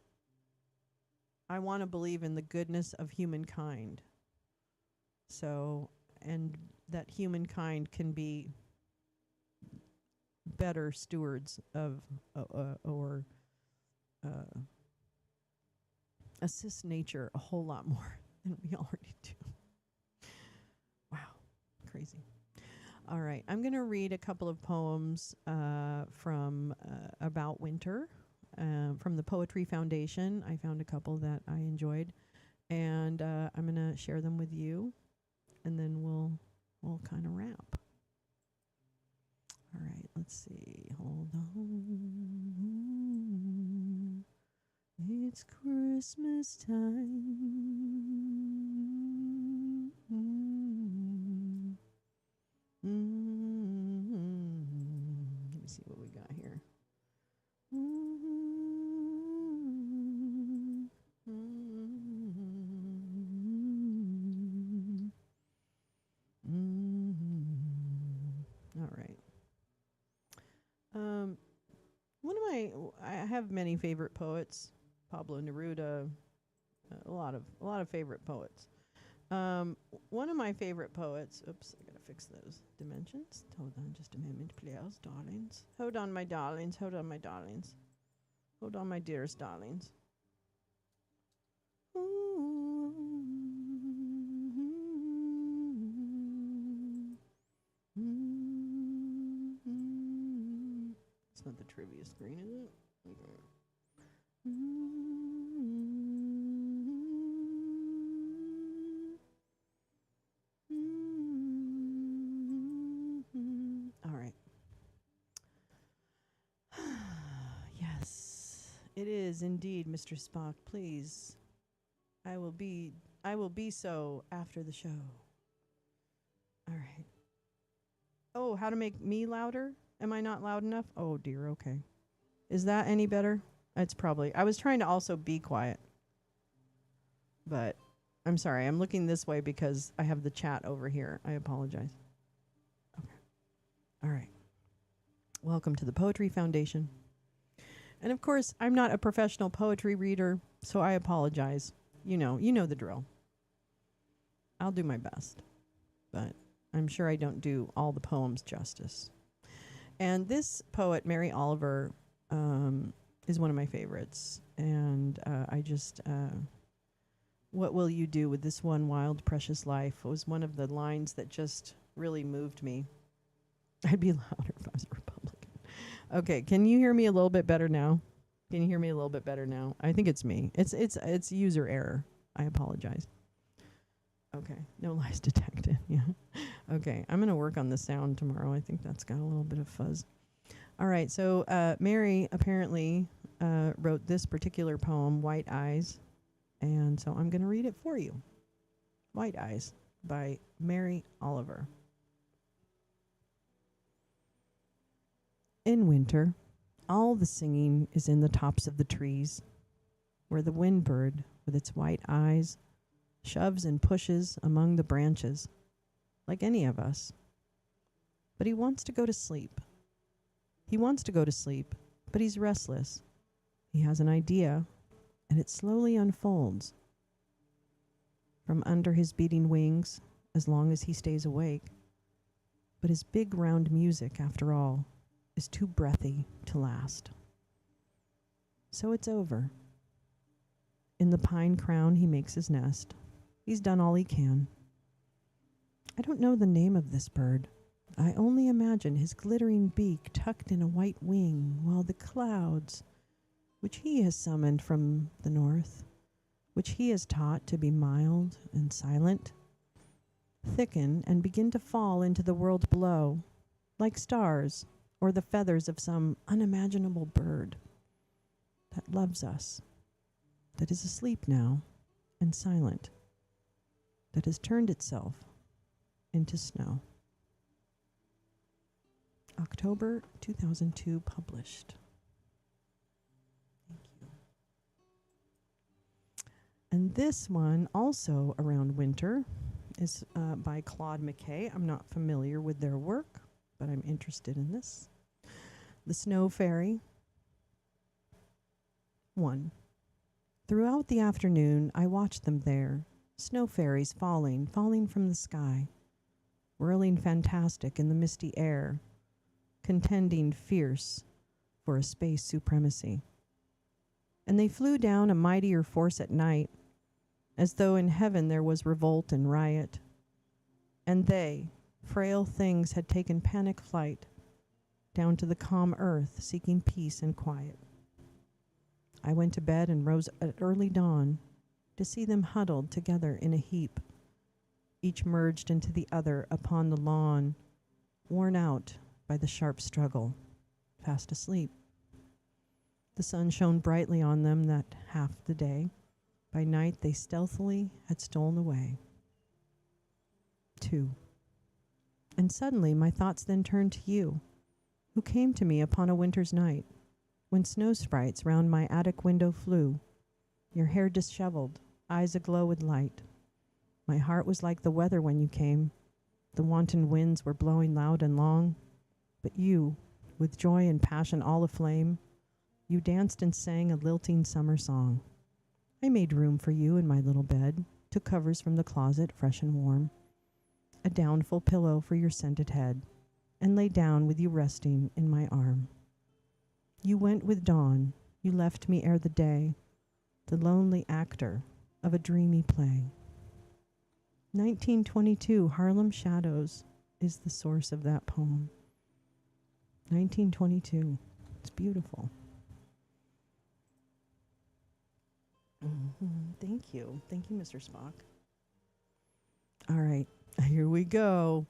I want to believe in the goodness of humankind. So, and that humankind can be better stewards of or assist nature a whole lot more than we already do. Wow, crazy. All right, I'm going to read a couple of poems from about winter from the Poetry Foundation. I found a couple that I enjoyed, and I'm going to share them with you, and then we'll kind of wrap. All right, let's see. Hold on. It's Christmas time. Let me see what we got here. All right. I have many favorite poets. Pablo Neruda, a lot of favorite poets. One of my favorite poets. Oops, I gotta fix those dimensions. Hold on, just a moment, please, darlings. Hold on, my darlings. Hold on, my darlings. Hold on, my dearest darlings. It's not the trivia screen, is it? Okay. All right. Yes, it is indeed, Mr. Spock. Please, I will be so after the show. All right. Oh, how to make me louder? Am I not loud enough? Oh dear. Okay. Is that any better? It's probably. I was trying to also be quiet, but I'm sorry. I'm looking this way because I have the chat over here. I apologize. Okay. All right. Welcome to the Poetry Foundation. And of course, I'm not a professional poetry reader, so I apologize. You know the drill. I'll do my best, but I'm sure I don't do all the poems justice. And this poet, Mary Oliver, is one of my favorites. And I just, what will you do with this one wild, precious life was one of the lines that just really moved me. I'd be louder if I was a Republican. Okay, can you hear me a little bit better now? Can you hear me a little bit better now? I think it's me. It's user error. I apologize. Okay, no lies detected. Yeah. Okay, I'm going to work on the sound tomorrow. I think that's got a little bit of fuzz. All right, so Mary apparently wrote this particular poem, White Eyes, and so I'm going to read it for you. White Eyes. by Mary Oliver. In winter, all the singing is in the tops of the trees, where the windbird, with its white eyes, shoves and pushes among the branches, like any of us. But he wants to go to sleep. He wants to go to sleep, but he's restless. He has an idea, and it slowly unfolds. From under his beating wings, as long as he stays awake. But his big round music, after all, is too breathy to last. So it's over. In the pine crown he makes his nest. He's done all he can. I don't know the name of this bird. I only imagine his glittering beak tucked in a white wing, while the clouds, which he has summoned from the north, which he has taught to be mild and silent, thicken and begin to fall into the world below, like stars or the feathers of some unimaginable bird that loves us, that is asleep now and silent, that has turned itself into snow. October 2002 published. Thank you. And this one, also around winter, is by Claude McKay. I'm not familiar with their work, but I'm interested in this. The Snow Fairy. 1. Throughout the afternoon, I watched them there, snow fairies falling from the sky, whirling fantastic in the misty air, contending fierce for a space supremacy. And they flew down a mightier force at night, as though in heaven there was revolt and riot. And they, frail things, had taken panic flight down to the calm earth, seeking peace and quiet. I went to bed and rose at early dawn to see them huddled together in a heap, each merged into the other upon the lawn, worn out by the sharp struggle, fast asleep. The sun shone brightly on them that half the day. By night they stealthily had stolen away. 2. And suddenly my thoughts then turned to you, who came to me upon a winter's night, when snow sprites round my attic window flew, your hair disheveled, eyes aglow with light. My heart was like the weather when you came. The wanton winds were blowing loud and long, but you, with joy and passion all aflame, you danced and sang a lilting summer song. I made room for you in my little bed, took covers from the closet, fresh and warm, a downful pillow for your scented head, and lay down with you resting in my arm. You went with dawn, you left me ere the day, the lonely actor of a dreamy play. 1922, Harlem Shadows is the source of that poem. 1922. It's beautiful. Thank you. Thank you, Mr. Spock. All right. Here we go.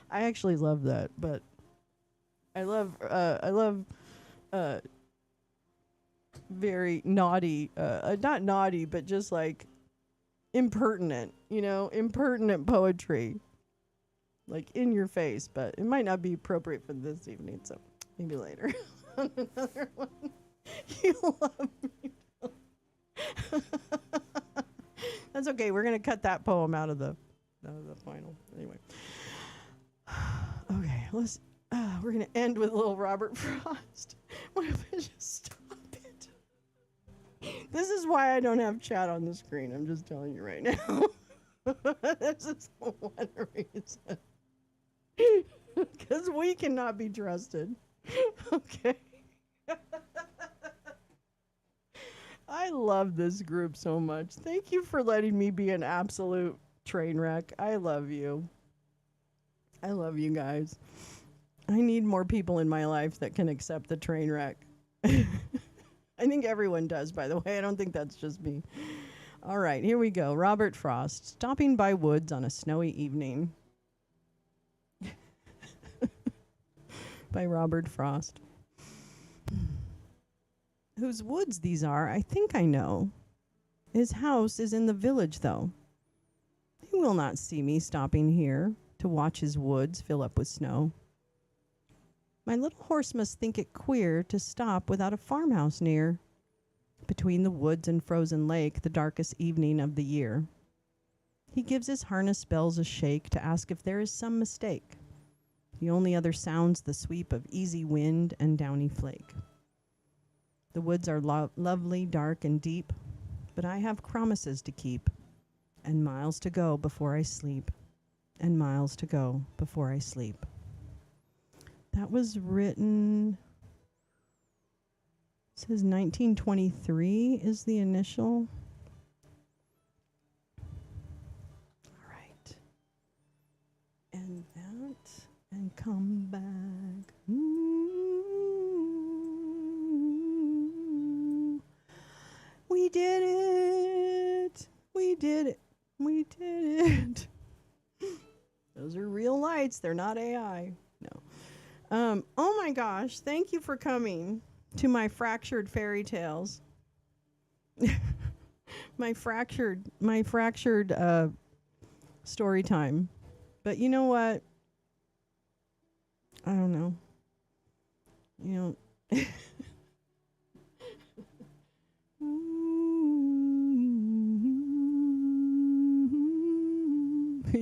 I actually love that, but I love very naughty, not naughty, but just like impertinent, impertinent poetry. Like in your face, but it might not be appropriate for this evening, so maybe later. Another one. You love me. That's okay. We're gonna cut that poem out of the final. Anyway. Okay, we're gonna end with a little Robert Frost. What if I just stop it? This is why I don't have chat on the screen. I'm just telling you right now. This is one reason. Because we cannot be trusted. Okay. I love this group so much. Thank you for letting me be an absolute train wreck. I love you. I love you guys. I need more people in my life that can accept the train wreck. I think everyone does, by the way. I don't think that's just me. All right, here we go. Robert Frost, stopping by woods on a snowy evening. By Robert Frost. Whose woods these are, I think I know. His house is in the village, though. He will not see me stopping here to watch his woods fill up with snow. My little horse must think it queer to stop without a farmhouse near, between the woods and frozen lake, the darkest evening of the year. He gives his harness bells a shake to ask if there is some mistake. The only other sound's the sweep of easy wind and downy flake. The woods are lovely, dark, and deep, but I have promises to keep, and miles to go before I sleep, and miles to go before I sleep. That was written, it says 1923 is the initial. All right. And that, and come back. We did it. We did it. We did it. Those are real lights. They're not AI. No. Oh my gosh. Thank you for coming to my fractured fairy tales. my fractured story time. But you know what? I don't know. You know.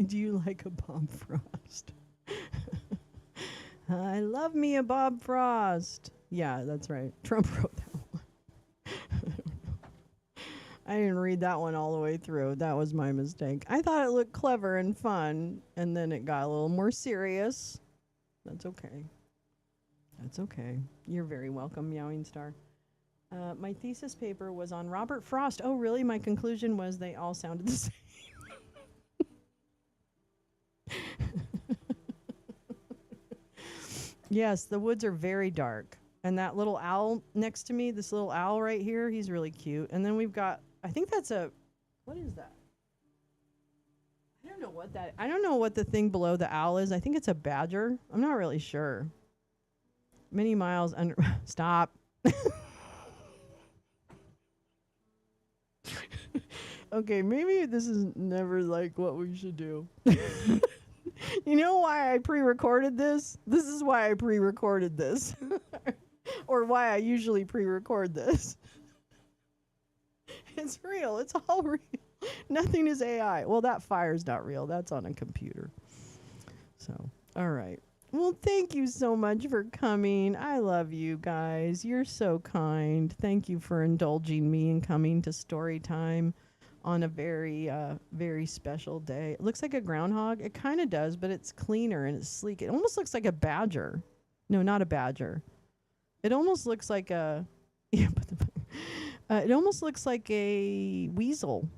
Do you like a Bob Frost? I love me a Bob Frost. Yeah, that's right. Trump wrote that one. I didn't read that one all the way through. That was my mistake. I thought it looked clever and fun, and then it got a little more serious. That's okay. That's okay. You're very welcome, Meowing Star. My thesis paper was on Robert Frost. Oh, really? My conclusion was they all sounded the same. Yes, the woods are very dark. And that little owl next to me, this little owl right here, he's really cute. And then we've got, I think that's what is that? I don't know what the thing below the owl is. I think it's a badger. I'm not really sure. Many miles under, stop. Okay, maybe this is never like what we should do. You know why I pre-recorded this? This is why I pre-recorded this. Or why I usually pre-record this. It's real. It's all real. Nothing is AI. Well, that fire's not real. That's on a computer. So, all right. Well, thank you so much for coming. I love you guys. You're so kind. Thank you for indulging me and coming to story time on a very, very special day. It looks like a groundhog. It kind of does, but it's cleaner and it's sleek. It almost looks like a badger. No, not a badger. It almost looks like a... Yeah, but it almost looks like a weasel.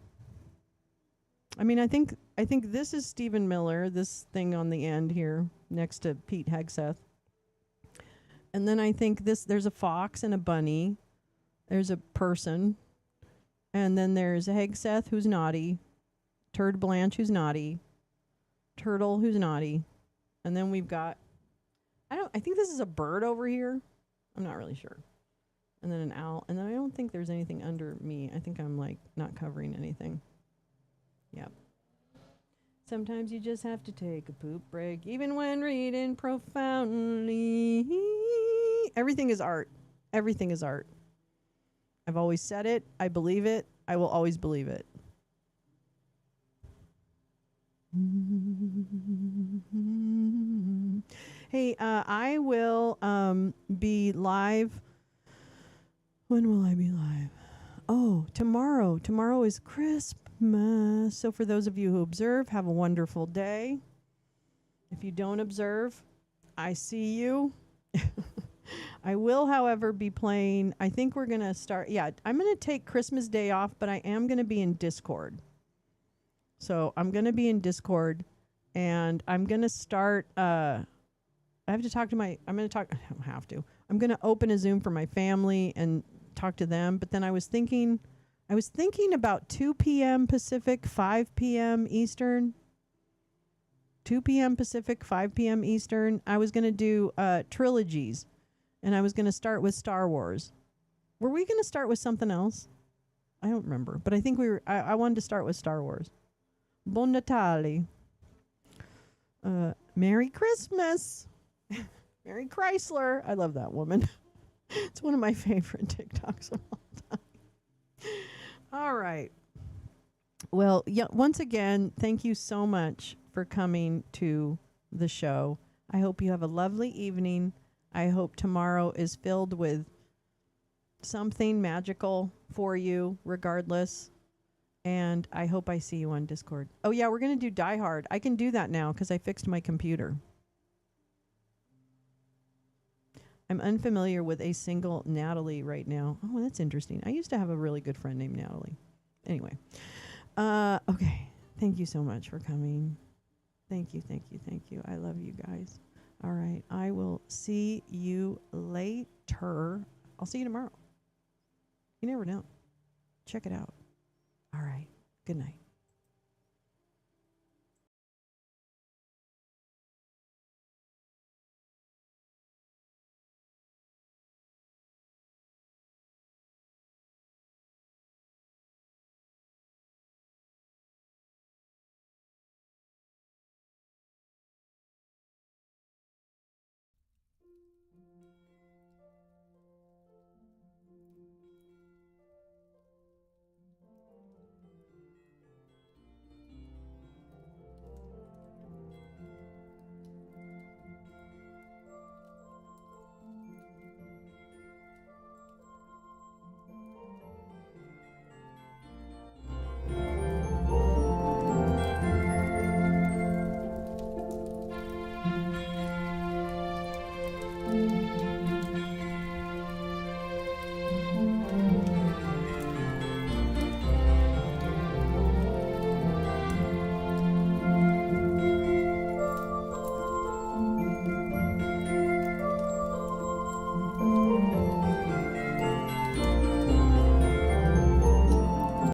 I mean, I think this is Stephen Miller, this thing on the end here, next to Pete Hegseth. And then I think there's a fox and a bunny. There's a person. And then there's Hegseth, who's naughty. Turd Blanche, who's naughty. Turtle, who's naughty. And then we've got, I think this is a bird over here. I'm not really sure. And then an owl. And then I don't think there's anything under me. I think I'm like not covering anything. Yep. Sometimes you just have to take a poop break, even when reading profoundly. Everything is art. Everything is art. I've always said it. I believe it. I will always believe it. Hey, I will be live. When will I be live? Oh, tomorrow. Tomorrow is Christmas. So for those of you who observe, have a wonderful day. If you don't observe, I see you. I will, however, be playing. I think we're going to start. Yeah, I'm going to take Christmas Day off, but I am going to be in Discord. So I'm going to be in Discord, and I'm going to start. I have to talk to I don't have to. I'm going to open a Zoom for my family and talk to them. But then I was thinking about 2 p.m. Pacific, 5 p.m. Eastern. 2 p.m. Pacific, 5 p.m. Eastern. I was going to do trilogies. And I was going to start with Star Wars. Were we going to start with something else? I don't remember. But I think I wanted to start with Star Wars. Bon Natale. Merry Christmas. Mary Chrysler. I love that woman. It's one of my favorite TikToks of all time. All right. Well, yeah, once again, thank you so much for coming to the show. I hope you have a lovely evening. I hope tomorrow is filled with something magical for you, regardless. And I hope I see you on Discord. Oh, yeah, we're going to do Die Hard. I can do that now because I fixed my computer. I'm unfamiliar with a single Natalie right now. Oh, that's interesting. I used to have a really good friend named Natalie. Anyway. Okay. Thank you so much for coming. Thank you, thank you, thank you. I love you guys. All right. I will see you later. I'll see you tomorrow. You never know. Check it out. All right. Good night.